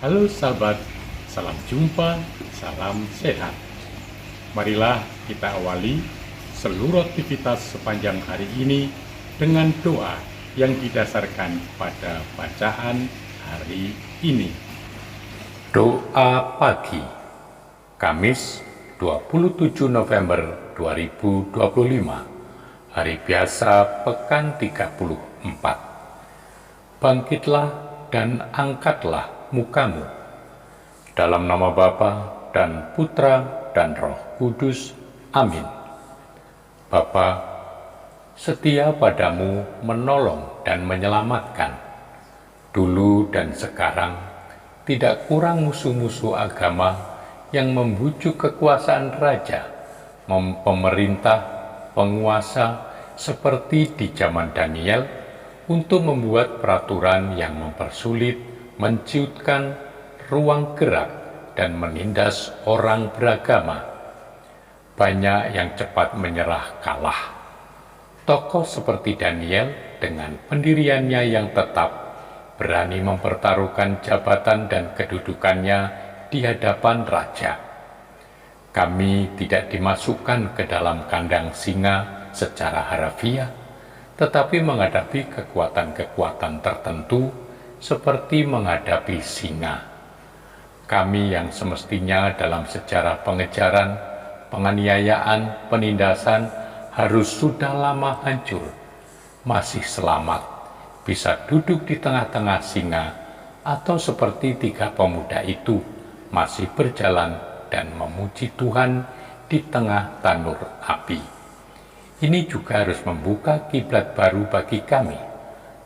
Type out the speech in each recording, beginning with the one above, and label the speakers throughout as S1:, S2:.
S1: Halo sahabat, salam jumpa, salam sehat. Marilah kita awali seluruh aktivitas sepanjang hari ini dengan doa yang didasarkan pada bacaan hari ini. Doa pagi, Kamis 27 November 2025, hari biasa pekan 34. Bangkitlah dan angkatlah mukamu. Dalam nama Bapa dan Putra dan Roh Kudus. Amin. Bapa, setia padamu menolong dan menyelamatkan. Dulu dan sekarang, tidak kurang musuh-musuh agama yang membujuk kekuasaan raja, pemerintah, penguasa, seperti di zaman Daniel, untuk membuat peraturan yang mempersulit, menciutkan ruang gerak dan menindas orang beragama. Banyak yang cepat menyerah kalah. Tokoh seperti Daniel dengan pendiriannya yang tetap berani mempertaruhkan jabatan dan kedudukannya di hadapan raja. Kami tidak dimasukkan ke dalam kandang singa secara harafiah, tetapi menghadapi kekuatan-kekuatan tertentu seperti menghadapi singa. Kami yang semestinya dalam sejarah pengejaran, penganiayaan, penindasan harus sudah lama hancur, masih selamat, bisa duduk di tengah-tengah singa, atau seperti tiga pemuda itu masih berjalan dan memuji Tuhan di tengah tanur api. Ini juga harus membuka kiblat baru bagi kami,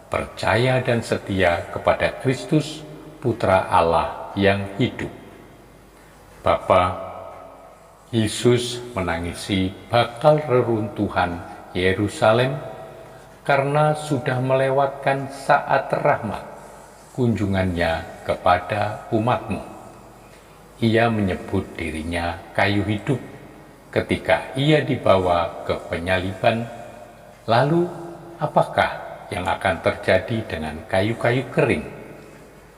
S1: percaya dan setia kepada Kristus, Putra Allah yang hidup. Bapa, Yesus menangisi bakal reruntuhan Yerusalem karena sudah melewatkan saat rahmat kunjungannya kepada umat-Mu. Ia menyebut dirinya kayu hidup ketika ia dibawa ke penyaliban. Lalu, apakah yang akan terjadi dengan kayu-kayu kering?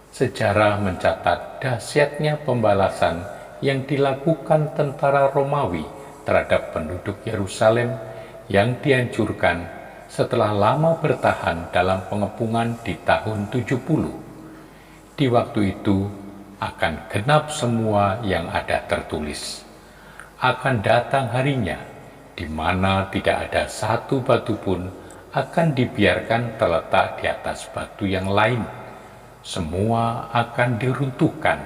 S1: Sejarah mencatat dahsyatnya pembalasan yang dilakukan tentara Romawi terhadap penduduk Yerusalem yang dihancurkan setelah lama bertahan dalam pengepungan di tahun 70. Di waktu itu akan genap semua yang ada tertulis. Akan datang harinya di mana tidak ada satu batu pun akan dibiarkan terletak di atas batu yang lain. Semua akan diruntuhkan.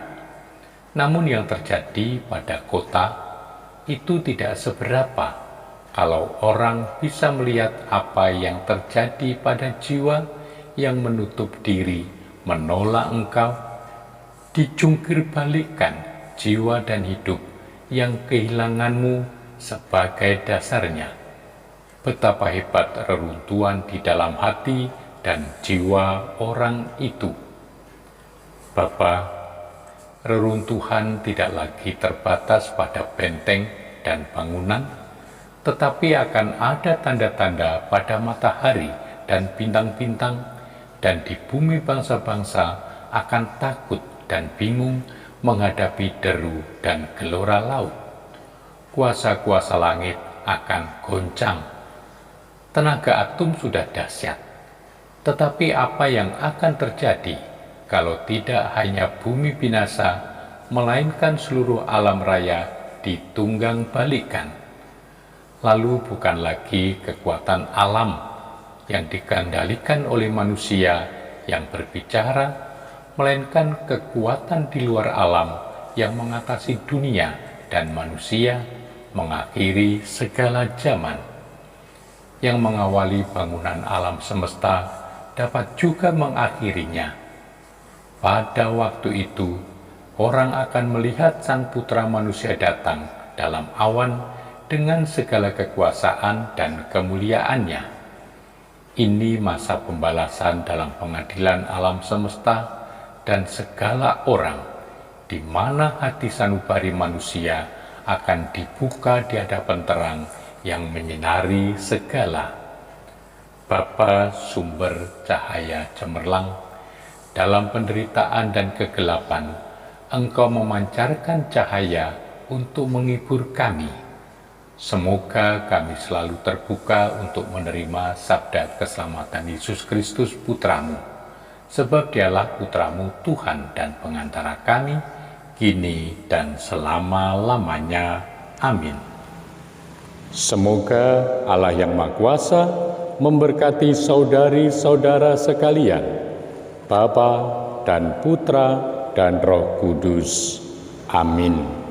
S1: Namun yang terjadi pada kota itu tidak seberapa kalau orang bisa melihat apa yang terjadi pada jiwa yang menutup diri, menolak Engkau, dijungkir balikkan jiwa dan hidup yang kehilanganmu sebagai dasarnya. Betapa hebat reruntuhan di dalam hati dan jiwa orang itu. Bapa, reruntuhan tidak lagi terbatas pada benteng dan bangunan, tetapi akan ada tanda-tanda pada matahari dan bintang-bintang, dan di bumi bangsa-bangsa akan takut dan bingung menghadapi deru dan gelora laut. Kuasa-kuasa langit akan goncang. Tenaga atom sudah dahsyat, tetapi apa yang akan terjadi kalau tidak hanya bumi binasa, melainkan seluruh alam raya ditunggang balikan? Lalu bukan lagi kekuatan alam yang dikendalikan oleh manusia yang berbicara, melainkan kekuatan di luar alam yang mengatasi dunia dan manusia, mengakhiri segala zaman. Yang mengawali bangunan alam semesta dapat juga mengakhirinya. Pada waktu itu, orang akan melihat Sang Putra Manusia datang dalam awan dengan segala kekuasaan dan kemuliaannya. Ini masa pembalasan dalam pengadilan alam semesta dan segala orang, di mana hati sanubari manusia akan dibuka di hadapan terang yang menyinari segala. Bapa sumber cahaya cemerlang, Dalam penderitaan dan kegelapan, Engkau memancarkan cahaya untuk menghibur kami. Semoga kami selalu terbuka untuk menerima sabda keselamatan Yesus Kristus Putramu, sebab Dialah Putramu Tuhan dan pengantara kami, kini dan selama-lamanya. Amin. Semoga Allah yang Maha Kuasa memberkati saudari-saudara sekalian, Bapa dan Putra dan Roh Kudus. Amin.